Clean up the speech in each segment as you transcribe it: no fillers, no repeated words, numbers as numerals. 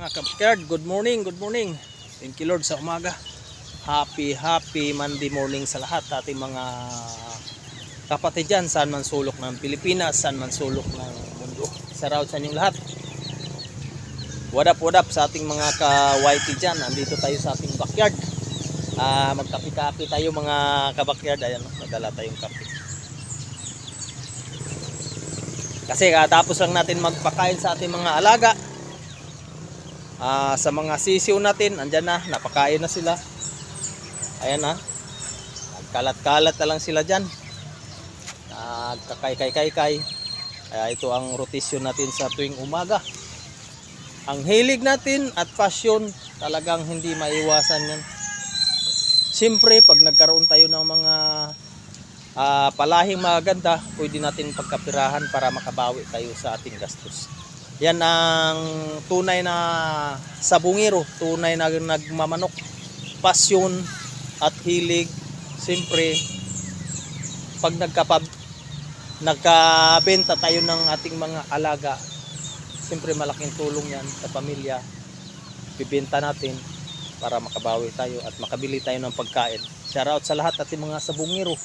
Mga kabakyard, good morning, good morning. Thank you Lord sa umaga. Happy Monday morning sa lahat ating mga kapatid dyan, saan man sulok ng Pilipinas, saan man sulok ng mundo. Shoutout sa inyong lahat. What up sa ating mga ka-YT dyan. Nandito tayo sa ating backyard. Magkapi-kapi tayo mga kabakyard. Ayan, nadala tayong kape. Kasi tapos lang natin magpakain sa ating mga alaga. Sa mga sisiw natin, andyan na, napakain na sila. Ayan na, nagkalat-kalat na lang sila dyan, nagkakay-kay-kay. Ito ang rotasyon natin sa tuwing umaga. Ang hilig natin at passion, talagang hindi maiwasan yan. Siyempre, pag nagkaroon tayo ng mga palahing maganda, pwede natin pagkapirahan para makabawi tayo sa ating gastos. Yan ang tunay na sabungero, tunay na nagmamanok, pasyon at hilig. Siyempre, pag nagkabenta tayo ng ating mga alaga, siyempre malaking tulong yan sa pamilya. Bibenta natin para makabawi tayo at makabili tayo ng pagkain. Shoutout sa lahat ating mga sabungero,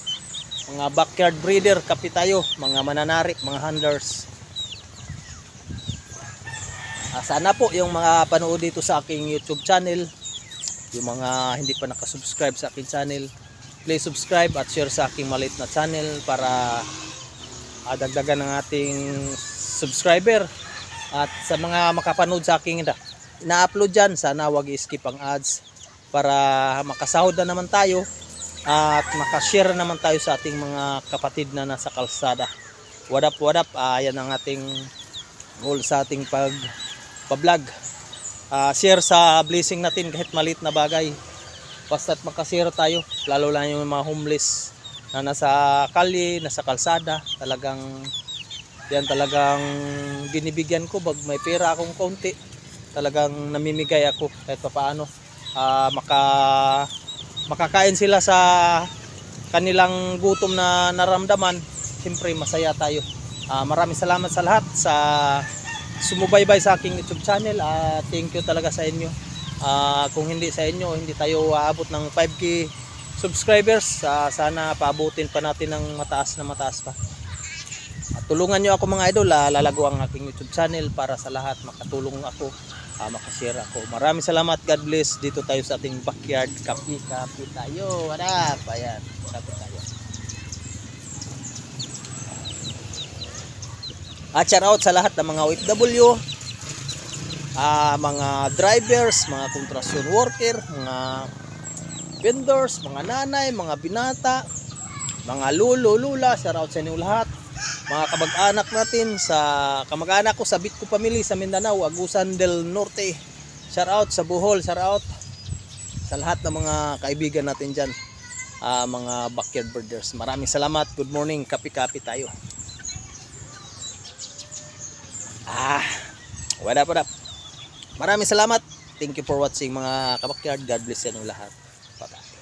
mga backyard breeder, kapi tayo, mga mananari, mga handlers. Sana po yung mga panood dito sa aking YouTube channel, yung mga hindi pa nakasubscribe sa aking channel, please subscribe at share sa aking maliit na channel para dagdagan ng ating subscriber. At sa mga makapanood sa aking ina-upload dyan, sana wag i-skip ang ads para makasahod na naman tayo at makashare naman tayo sa ating mga kapatid na nasa kalsada. What up? Yan ang ating goal sa ating pag-vlog. Share sa blessing natin kahit maliit na bagay. Basta't makashare tayo, lalo lang yung mga homeless na nasa kalye, nasa kalsada. Talagang binibigyan ko. Pag may pera akong konti, talagang namimigay ako kahit paano. Makakain sila sa kanilang gutom na naramdaman. Siyempre masaya tayo. Maraming salamat sa lahat sa sumubaybay sa aking YouTube channel. Thank you talaga sa inyo. Kung hindi sa inyo, hindi tayo aabot ng 5K subscribers. Sana paabutin pa natin ng mataas pa. Tulungan nyo ako mga idol. Lalago ang aking YouTube channel para sa lahat. Makatulong ako, makashare ako. Maraming salamat. God bless. Dito tayo sa ating backyard. Kapi tayo. What up? Ayan, kapi tayo. At shout out sa lahat ng mga OFW, mga drivers, mga construction worker, mga vendors, mga nanay, mga binata, mga lula, shout out sa inyo lahat. Mga kamag-anak natin, sa kamag-anak ko sa Bitco Family sa Mindanao, Agusan del Norte. Shout out sa Bohol, shout out sa lahat ng mga kaibigan natin dyan, mga backyard birders. Maraming salamat, good morning, kapi tayo. What up? Maraming salamat. Thank you for watching mga kabakyard. God bless sa inyo lahat. Bye-bye.